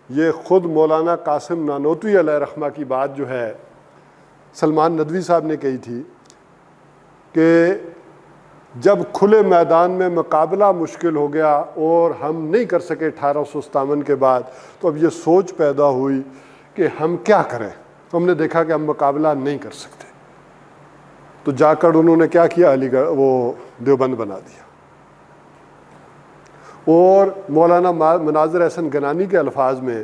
یہ خود مولانا قاسم نانوتوی علیہ رحمہ کی بات جو ہے سلمان ندوی صاحب نے کہی تھی کہ جب کھلے میدان میں مقابلہ مشکل ہو گیا اور ہم نہیں کر سکے 1857 کے بعد, تو اب یہ سوچ پیدا ہوئی کہ ہم کیا کریں. تو ہم نے دیکھا کہ ہم مقابلہ نہیں کر سکتے, تو جا کر انہوں نے کیا کیا, علی گڑھ وہ دیوبند بنا دیا. اور مولانا مناظر احسن گنانی کے الفاظ میں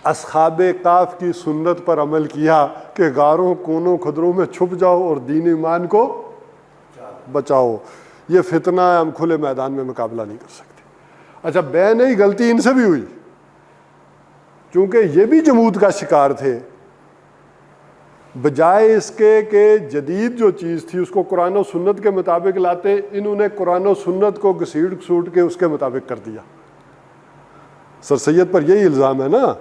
اصحاب کاف کی سنت پر عمل کیا کہ غاروں کونوں کھدروں میں چھپ جاؤ اور دین ایمان کو بچاؤ. یہ فتنہ ہے, ہم کھلے میدان میں مقابلہ نہیں کر سکتے. اچھا, بے نہیں, غلطی ان سے بھی ہوئی چونکہ یہ بھی جمود کا شکار تھے. بجائے اس کے کہ جدید جو چیز تھی اس کو قرآن و سنت کے مطابق لاتے, انہوں نے قرآن و سنت کو گھسیٹ گھسوٹ کے اس کے مطابق کر دیا. سر سید پر یہی الزام ہے نا.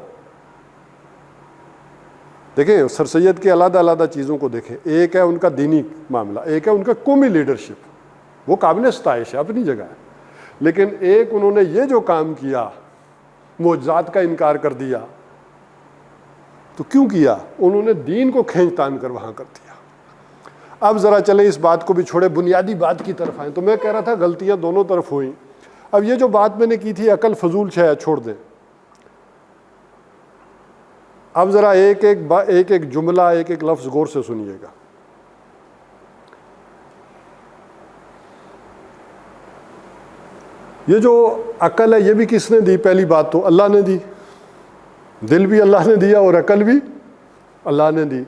دیکھیں سر سید کے علیحدہ علیحدہ چیزوں کو دیکھیں. ایک ہے ان کا دینی معاملہ, ایک ہے ان کا قومی لیڈرشپ, وہ قابل ستائش ہے, اپنی جگہ ہے. لیکن ایک انہوں نے یہ جو کام کیا, معجزات کا انکار کر دیا, تو کیوں کیا؟ انہوں نے دین کو کھینچ تان کر وہاں کر دیا. اب ذرا چلیں اس بات کو بھی چھوڑے, بنیادی بات کی طرف آئیں. تو میں کہہ رہا تھا غلطیاں دونوں طرف ہوئیں. اب یہ جو بات میں نے کی تھی عقل فضول ہے, چھوڑ دیں. اب ذرا ایک ایک جملہ, ایک ایک لفظ غور سے سنیے گا. یہ جو عقل ہے یہ بھی کس نے دی؟ پہلی بات تو اللہ نے دی. دل بھی اللہ نے دیا اور عقل بھی اللہ نے دی.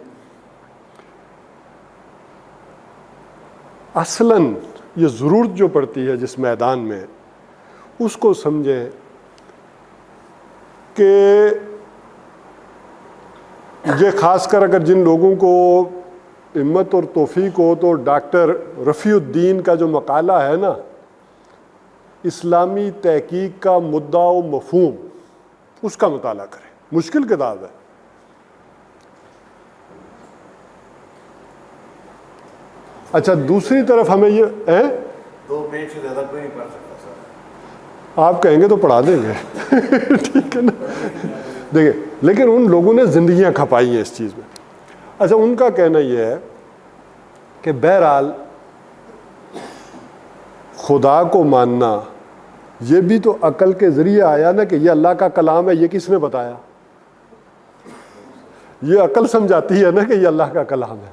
اصلاً یہ ضرورت جو پڑتی ہے جس میدان میں, اس کو سمجھیں کہ یہ خاص کر اگر جن لوگوں کو ہمت اور توفیق ہو تو ڈاکٹر رفیع الدین کا جو مقالہ ہے نا, اسلامی تحقیق کا مدعا و مفہوم, اس کا مطالعہ کریں. مشکل کتاب ہے. اچھا, دوسری طرف ہمیں یہ
2 پیج سے زیادہ کوئی نہیں پڑھ سکتا سر.
آپ کہیں گے تو پڑھا دیں گے ٹھیک ہے نا. دیکھیں, لیکن ان لوگوں نے زندگیاں کھپائی ہیں اس چیز میں. اچھا, ان کا کہنا یہ ہے کہ بہرحال خدا کو ماننا یہ بھی تو عقل کے ذریعے آیا نا, کہ یہ اللہ کا کلام ہے. یہ کس نے بتایا؟ یہ عقل سمجھاتی ہے نا کہ یہ اللہ کا کلام ہے,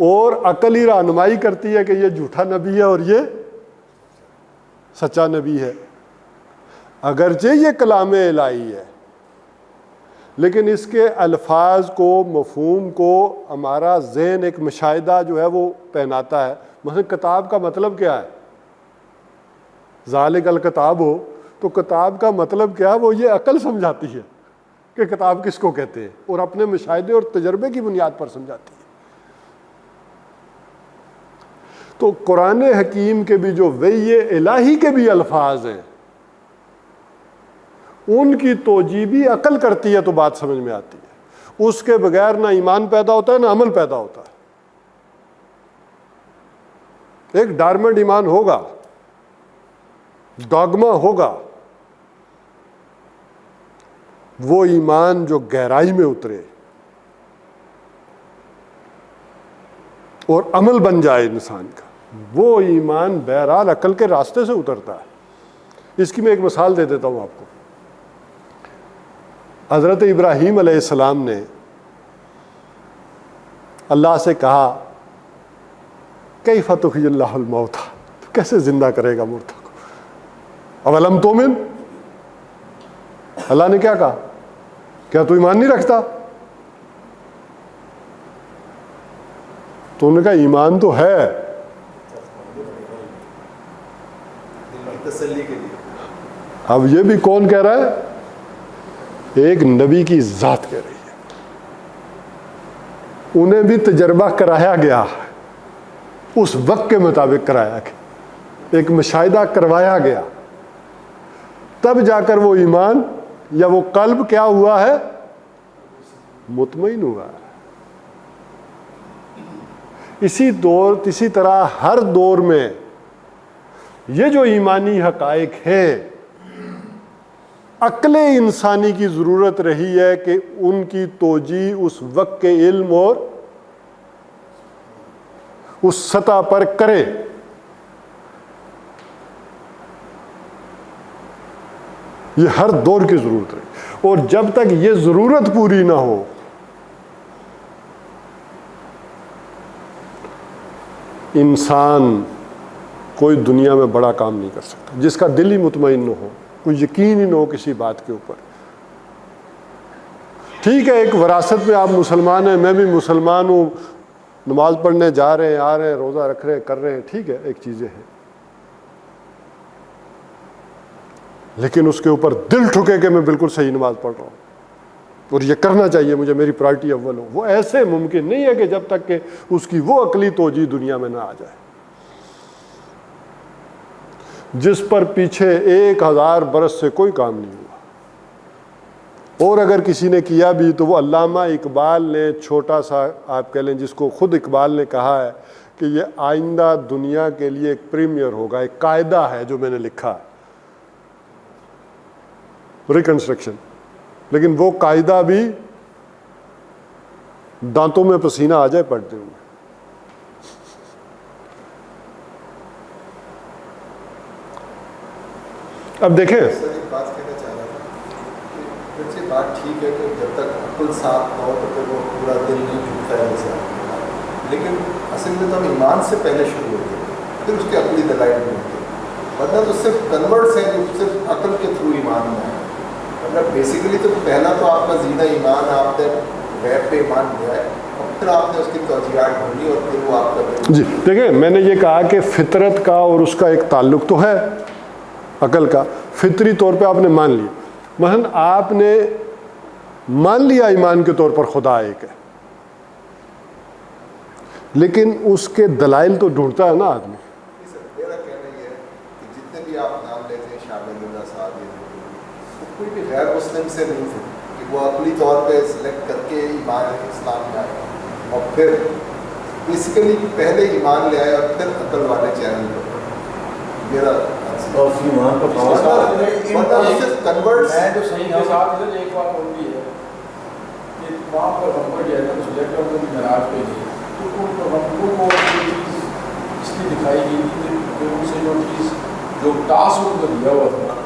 اور عقل ہی رہنمائی کرتی ہے کہ یہ جھوٹا نبی ہے اور یہ سچا نبی ہے. اگرچہ یہ کلام الہی ہے, لیکن اس کے الفاظ کو, مفہوم کو ہمارا ذہن ایک مشاہدہ جو ہے وہ پہناتا ہے. مثلا کتاب کا مطلب کیا ہے؟ ذالک الکتاب ہو تو کتاب کا مطلب کیا ہے؟ وہ یہ عقل سمجھاتی ہے کہ کتاب کس کو کہتے ہیں, اور اپنے مشاہدے اور تجربے کی بنیاد پر سمجھاتی ہے. تو قرآن حکیم کے بھی جو وحی الہی کے بھی الفاظ ہیں, ان کی توجیہ بھی عقل کرتی ہے تو بات سمجھ میں آتی ہے. اس کے بغیر نہ ایمان پیدا ہوتا ہے نہ عمل پیدا ہوتا ہے. ایک ڈارمنٹ ایمان ہوگا, ڈاگما ہوگا, وہ ایمان جو گہرائی میں اترے اور عمل بن جائے انسان کا, وہ ایمان بہرحال عقل کے راستے سے اترتا ہے. اس کی میں ایک مثال دے دیتا ہوں آپ کو. حضرت ابراہیم علیہ السلام نے اللہ سے کہا کیف تحیی اللہ الموتى, کیسے زندہ کرے گا مردہ کو؟ اولم تؤمن, اللہ نے کیا کہا, کیا تو ایمان نہیں رکھتا؟ تو انہوں نے کہا ایمان تو ہے،
تسلی کے لیے.
اب یہ بھی کون کہہ رہا ہے؟ ایک نبی کی ذات کہہ رہی ہے. انہیں بھی تجربہ کرایا گیا، اس وقت کے مطابق کرایا گیا، ایک مشاہدہ کروایا گیا، تب جا کر وہ ایمان یا وہ قلب کیا ہوا ہے؟ مطمئن ہوا ہے. اسی طرح ہر دور میں یہ جو ایمانی حقائق ہیں، عقل انسانی کی ضرورت رہی ہے کہ ان کی توجیہ اس وقت کے علم اور اس سطح پر کرے. یہ ہر دور کی ضرورت رہی، اور جب تک یہ ضرورت پوری نہ ہو انسان کوئی دنیا میں بڑا کام نہیں کر سکتا. جس کا دل ہی مطمئن نہ ہو، کوئی یقین ہی نہ ہو کسی بات کے اوپر. ٹھیک ہے، ایک وراثت میں آپ مسلمان ہیں، میں بھی مسلمان ہوں، نماز پڑھنے جا رہے ہیں، آ رہے ہیں، روزہ رکھ رہے ہیں، کر رہے ہیں، ٹھیک ہے، ایک چیزیں ہیں. لیکن اس کے اوپر دل ٹھکے کہ میں بالکل صحیح نماز پڑھ رہا ہوں اور یہ کرنا چاہیے مجھے، میری پرائرٹی اول ہو، وہ ایسے ممکن نہیں ہے کہ جب تک کہ اس کی وہ عقلی توجیہ دنیا میں نہ آ جائے جس پر پیچھے 1000 برس سے کوئی کام نہیں ہوا. اور اگر کسی نے کیا بھی تو وہ علامہ اقبال نے چھوٹا سا آپ کہہ لیں، جس کو خود اقبال نے کہا ہے کہ یہ آئندہ دنیا کے لیے ایک پریمیئر ہوگا، ایک قاعدہ ہے جو میں نے لکھا ہے، ریکنسٹرکشن. لیکن وہ قاعدہ بھی دانتوں میں پسینہ آ جائے پڑھتے ہوئے. اب دیکھیں،
سر ایک بات کہنا چاہ رہا تھا کہ یہ بات ٹھیک ہے کہ جب تک عقل صاف نہ ہو تو پھر وہ پورا دل نہیں جھکتا ہے ویسے، لیکن اصل میں تو ہم ایمان سے پہلے شروع ہوتے ہیں، پھر اس کے عقلی دلائل بھی ہوتے ہیں. ورنہ تو صرف کنورٹس ہیں جو صرف عقل کے تھرو ایمان میں ہے. ورنہ بیسیکلی تو پہلا تو آپ کا زینا ایمان، آپ نے غیب پہ ایمان لیا ہے، اور پھر آپ نے اس کی توجیہات ڈھونڈی اور پھر وہ آپ کا.
جی دیکھیں، میں نے یہ کہا کہ فطرت کا اور اس کا ایک تعلق تو ہے عقل کا. فطری طور پہ آپ نے مان لی، مثلا آپ نے مان لیا ایمان کے طور پر خدا ایک ہے، لیکن اس کے دلائل تو ڈھونڈتا ہے نا آدمی.
میرا کہنا یہ ہے کہ جتنے بھی آپ نام لیتے ہیں شامل اللہ صاحب، وہ کوئی بھی غیر مسلم سے نہیں تھے کہ وہ عقلی طور پہ سلیکٹ کر کے ایمان اسلام میں آئے، اور پھر بیسیکلی پہلے ایمان لے آئے اور پھر عقل والے چینل پر. میرا
اور ایمان کا
کنورٹ
میں جو صحیح کے ساتھ ایک بات اور بھی ہے کہ وہاں پر ہم کو جو ہے نا سلیکٹ اور معراج پہ گئے تو ہم کو یہ چیز اس لیے دکھائی گئی تھی کہ ان سے جو چیز جو ٹاسک ان کو دیا ہوا تھا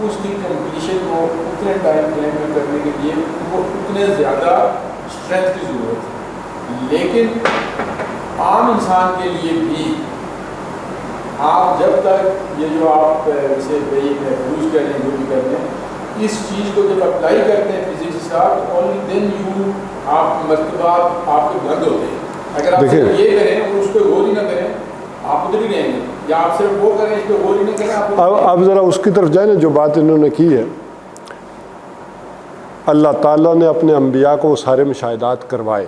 اس کی کمپلیشن کو اتنے ٹائم فریم میں کرنے کے لیے وہ اتنے زیادہ اسٹرینتھ کی ضرورت ہے. لیکن عام انسان کے لیے بھی آپ جب تک یہ جو آپ اسے یوز کر رہے ہیں، جو بھی کرتے ہیں، اس چیز کو جب اپلائی کرتے ہیں فزکس کا، تو اونلی دین یو آپ مرتبات آپ کے بند ہوتے ہیں. اگر آپ صرف یہ کریں اور اس پہ غور ہی نہ کریں آپ ادھر ہی رہیں گے، یا آپ صرف وہ کریں اس پہ غور ہی نہ کریں آپ.
اب ذرا اس کی طرف جائیں نا جو بات انہوں نے کی ہے. اللہ تعالیٰ نے اپنے انبیاء کو وہ سارے مشاہدات کروائے.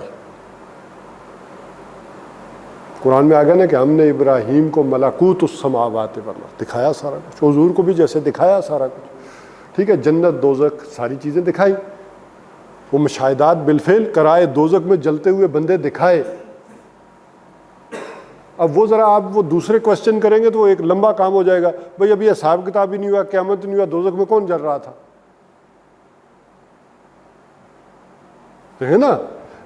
قرآن میں آگیا نا کہ ہم نے ابراہیم کو ملکوت السماوات والارض دکھایا سارا کچھ، حضور کو بھی جیسے دکھایا سارا کچھ، ٹھیک ہے، جنت دوزخ ساری چیزیں دکھائی، وہ مشاہدات بالفعل کرائے، دوزخ میں جلتے ہوئے بندے دکھائے. اب وہ ذرا آپ وہ دوسرے کوشچن کریں گے تو وہ ایک لمبا کام ہو جائے گا. بھئی ابھی حساب کتاب ہی نہیں ہوا، قیامت نہیں ہوا، دوزخ میں کون جل رہا تھا، ہے نا.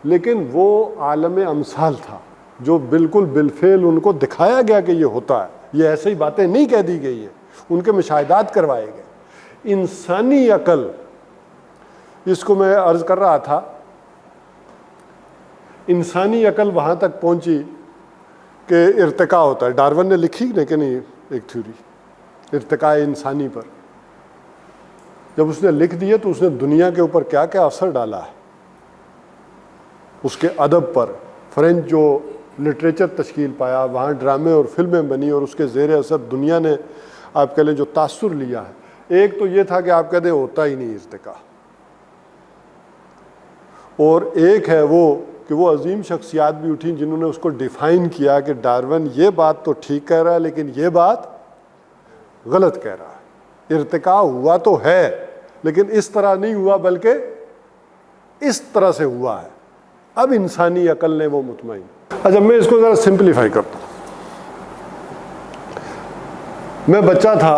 لیکن وہ عالم امثال تھا جو بالکل بالفعل ان کو دکھایا گیا کہ یہ ہوتا ہے. یہ ایسے ہی باتیں نہیں کہہ دی گئی ہیں، ان کے مشاہدات کروائے گئے. انسانی عقل، اس کو میں عرض کر رہا تھا، انسانی عقل وہاں تک پہنچی کہ ارتقاء ہوتا ہے. ڈارون نے لکھی نا کہ نہیں ایک تھیوری ارتقاء انسانی پر. جب اس نے لکھ دیے تو اس نے دنیا کے اوپر کیا کیا اثر ڈالا ہے، اس کے ادب پر. فرینچ جو لٹریچر تشکیل پایا، وہاں ڈرامے اور فلمیں بنی، اور اس کے زیر اثر دنیا نے آپ کہہ لیں جو تاثر لیا ہے، ایک تو یہ تھا کہ آپ کہتے ہیں ہوتا ہی نہیں ارتقاء، اور ایک ہے وہ کہ وہ عظیم شخصیات بھی اٹھیں جنہوں نے اس کو ڈیفائن کیا کہ ڈارون یہ بات تو ٹھیک کہہ رہا ہے لیکن یہ بات غلط کہہ رہا ہے، ارتقاء ہوا تو ہے لیکن اس طرح نہیں ہوا بلکہ اس طرح سے ہوا ہے۔ اب انسانی عقل نے وہ مطمئن۔ اچھا میں اس کو ذرا سمپلیفائی کرتا ہوں۔ میں بچہ تھا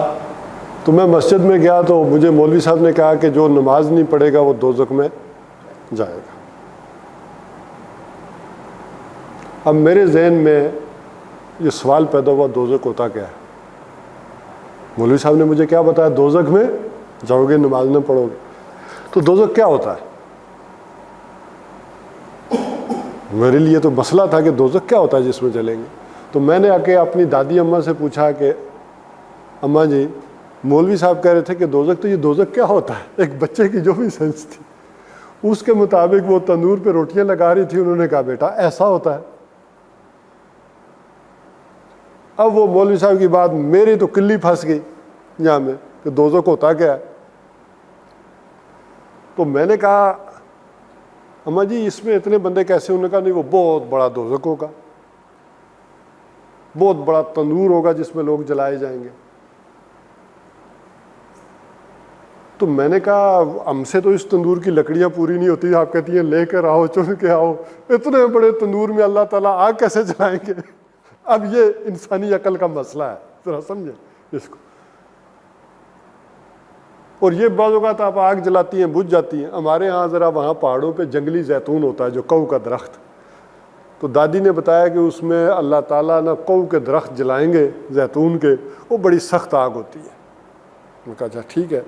تو میں مسجد میں گیا تو مجھے مولوی صاحب نے کہا کہ جو نماز نہیں پڑھے گا وہ دوزخ میں جائے گا۔ اب میرے ذہن میں یہ سوال پیدا ہوا دوزخ ہوتا کیا ہے؟ مولوی صاحب نے مجھے کیا بتایا، دوزخ میں جاؤ گے نماز نہ پڑھو گے، تو دوزخ کیا ہوتا ہے؟ میرے لیے تو مسئلہ تھا کہ دوزخ کیا ہوتا ہے جس میں چلیں گے۔ تو میں نے آ کے اپنی دادی اماں سے پوچھا کہ اماں جی مولوی صاحب کہہ رہے تھے کہ دوزخ، تو یہ دوزخ کیا ہوتا ہے؟ ایک بچے کی جو بھی سینس تھی اس کے مطابق وہ تندور پہ روٹیاں لگا رہی تھی، انہوں نے کہا بیٹا ایسا ہوتا ہے۔ اب وہ مولوی صاحب کی بات میری تو کلی پھنس گئی یہاں میں کہ دوزخ ہوتا کیا ہے۔ تو میں نے کہا اماں جی اس میں اتنے بندے کیسے؟ انہوں نے کہا نہیں وہ بہت بڑا دوزخ ہوگا، بہت بڑا تندور ہوگا جس میں لوگ جلائے جائیں گے۔ تو میں نے کہا ہم سے تو اس تندور کی لکڑیاں پوری نہیں ہوتی، آپ کہتی ہیں لے کر آؤ چن کے آؤ، اتنے بڑے تندور میں اللہ تعالیٰ آگ کیسے جلائیں گے؟ اب یہ انسانی عقل کا مسئلہ ہے، ذرا سمجھیں اس کو۔ اور یہ بعض اوقات آپ آگ جلاتی ہیں بجھ جاتی ہیں۔ ہمارے ہاں ذرا وہاں پہاڑوں پہ جنگلی زیتون ہوتا ہے جو کہو کا درخت، تو دادی نے بتایا کہ اس میں اللہ تعالیٰ نہ کہو کے درخت جلائیں گے زیتون کے، وہ بڑی سخت آگ ہوتی ہے۔ میں کہا اچھا ٹھیک ہے۔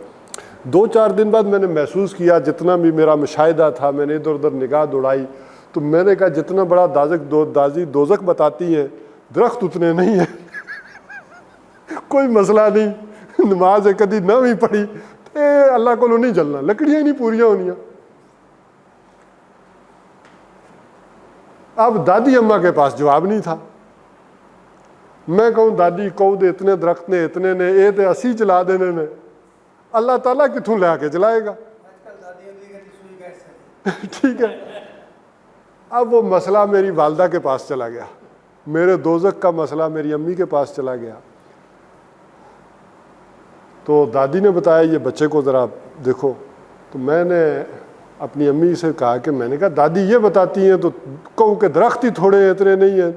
2-4 دن بعد میں نے محسوس کیا، جتنا بھی میرا مشاہدہ تھا میں نے ادھر ادھر نگاہ دوڑائی، تو میں نے کہا جتنا بڑا دادی دوزخ بتاتی ہیں درخت اتنے نہیں ہیں۔ کوئی مسئلہ نہیں، نماز کدی نہ بھی پڑھی اللہ کو نہیں جلنا، لکڑیاں ہی نہیں پوریاں ہونیاں۔ اب دادی اماں کے پاس جواب نہیں تھا۔ میں کہوں دادی کہو دے اتنے درخت نے اتنے نے اے تے اسی جلا دینے نے، اللہ تعالیٰ کتوں لے کے جلائے گا؟ ٹھیک ہے۔ اب وہ مسئلہ میری والدہ کے پاس چلا گیا، میرے دوزخ کا مسئلہ میری امی کے پاس چلا گیا۔ تو دادی نے بتایا یہ بچے کو ذرا دیکھو، تو میں نے اپنی امی سے کہا کہ میں نے کہا دادی یہ بتاتی ہیں تو کہوں کہ درخت ہی تھوڑے ہیں اتنے نہیں ہیں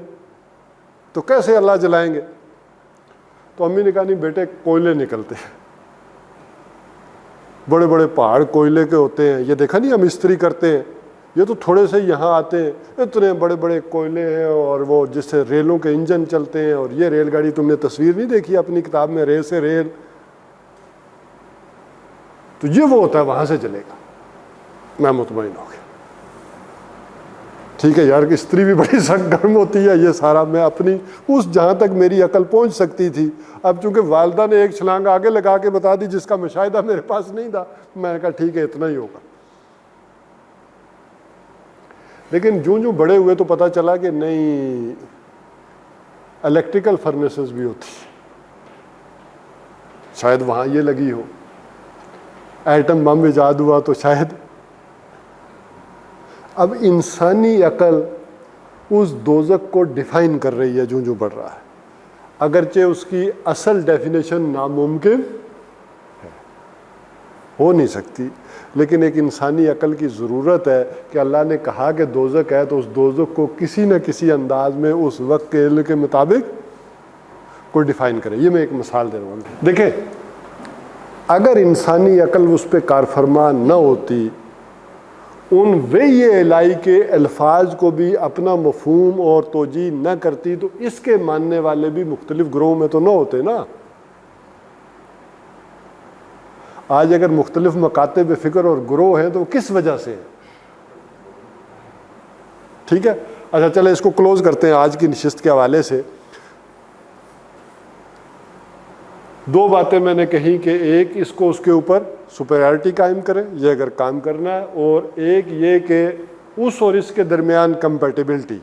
تو کیسے اللہ جلائیں گے؟ تو امی نے کہا نہیں بیٹے کوئلے نکلتے ہیں، بڑے بڑے پہاڑ کوئلے کے ہوتے ہیں، یہ دیکھا نہیں ہم استری کرتے ہیں، یہ تو تھوڑے سے یہاں آتے ہیں، اتنے بڑے بڑے کوئلے ہیں، اور وہ جس سے ریلوں کے انجن چلتے ہیں، اور یہ ریل گاڑی تم نے تصویر نہیں دیکھی اپنی کتاب میں، ریل سے ریل، تو یہ وہ ہوتا ہے وہاں سے چلے گا۔ میں مطمئن ہو گیا، ٹھیک ہے یار کہ استری بھی بڑی سخت گرم ہوتی ہے، یہ سارا میں اپنی اس جہاں تک میری عقل پہنچ سکتی تھی۔ اب چونکہ والدہ نے ایک چھلانگ آگے لگا کے بتا دی جس کا مشاہدہ میرے پاس نہیں تھا، میں نے کہا ٹھیک ہے اتنا ہی ہوگا۔ لیکن جو بڑے ہوئے تو پتہ چلا کہ نہیں، الیکٹریکل فرنیسز بھی ہوتی، شاید وہاں یہ لگی ہو، ایٹم بم ایجاد ہوا تو شاید۔ اب انسانی عقل اس دوزخ کو ڈیفائن کر رہی ہے جو بڑھ رہا ہے، اگرچہ اس کی اصل ڈیفینیشن ناممکن ہے، ہو نہیں سکتی، لیکن ایک انسانی عقل کی ضرورت ہے کہ اللہ نے کہا کہ دوزخ ہے تو اس دوزخ کو کسی نہ کسی انداز میں اس وقت کے علم کے مطابق کوئی ڈیفائن کرے۔ یہ میں ایک مثال دے رہا ہوں۔ دیکھیں اگر انسانی عقل اس پہ کار فرما نہ ہوتی، ان وحی الہی کے الفاظ کو بھی اپنا مفہوم اور توجیہ نہ کرتی، تو اس کے ماننے والے بھی مختلف گروہوں میں تو نہ ہوتے نا۔ آج اگر مختلف مکاتب فکر اور گروہ ہیں تو کس وجہ سے ہیں؟ ٹھیک ہے، اچھا چلے اس کو کلوز کرتے ہیں آج کی نشست کے حوالے سے۔ 2 باتیں میں نے کہی کہ ایک اس کو اس کے اوپر سپیریورٹی قائم کریں، یہ اگر کام کرنا ہے، اور ایک یہ کہ اس اور اس کے درمیان کمپیٹیبلٹی،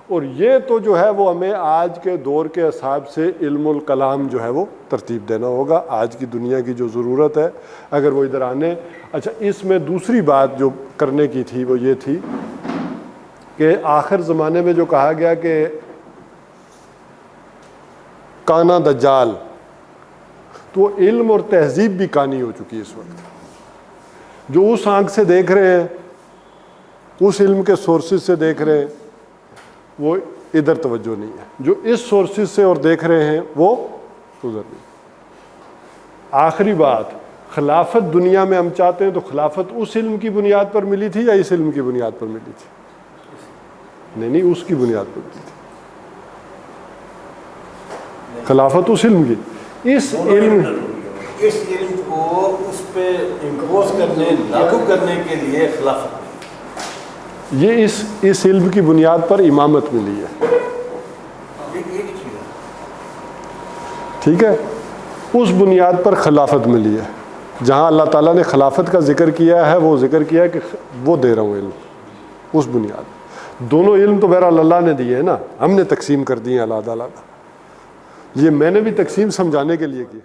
اور یہ تو جو ہے وہ ہمیں آج کے دور کے حساب سے علم الکلام جو ہے وہ ترتیب دینا ہوگا. آج کی دنیا کی جو ضرورت ہے اگر وہ ادھر آنے. اچھا اس میں دوسری بات جو کرنے کی تھی وہ یہ تھی کہ آخر زمانے میں جو کہا گیا کہ کانا دجال، تو علم اور تہذیب بھی کانی ہو چکی ہے اس وقت. جو اس آنکھ سے دیکھ رہے ہیں، اس علم کے سورسز سے دیکھ رہے ہیں، وہ ادھر توجہ نہیں ہے. جو اس سورسز سے اور دیکھ رہے ہیں وہ ادھر نہیں. آخری بات، خلافت دنیا میں ہم چاہتے ہیں تو خلافت اس علم کی بنیاد پر ملی تھی یا اس علم کی بنیاد پر ملی تھی؟ نہیں، اس کی بنیاد پر ملی تھی. خلافت اس علم کی، اس علم
کو اس پہ امپوز کرنے، لاگو کرنے کے لیے خلافت،
یہ اس علم کی بنیاد پر امامت ملی ہے. ٹھیک ہے، اس بنیاد پر خلافت ملی ہے. جہاں اللہ تعالیٰ نے خلافت کا ذکر کیا ہے وہ ذکر کیا ہے کہ وہ دے رہا ہوں علم، اس بنیاد. دونوں علم تو بہرحال اللہ نے دیے ہیں نا، ہم نے تقسیم کر دیے ہیں علیحدہ علیحدہ. یہ میں نے بھی تقسیم سمجھانے کے لیے کی.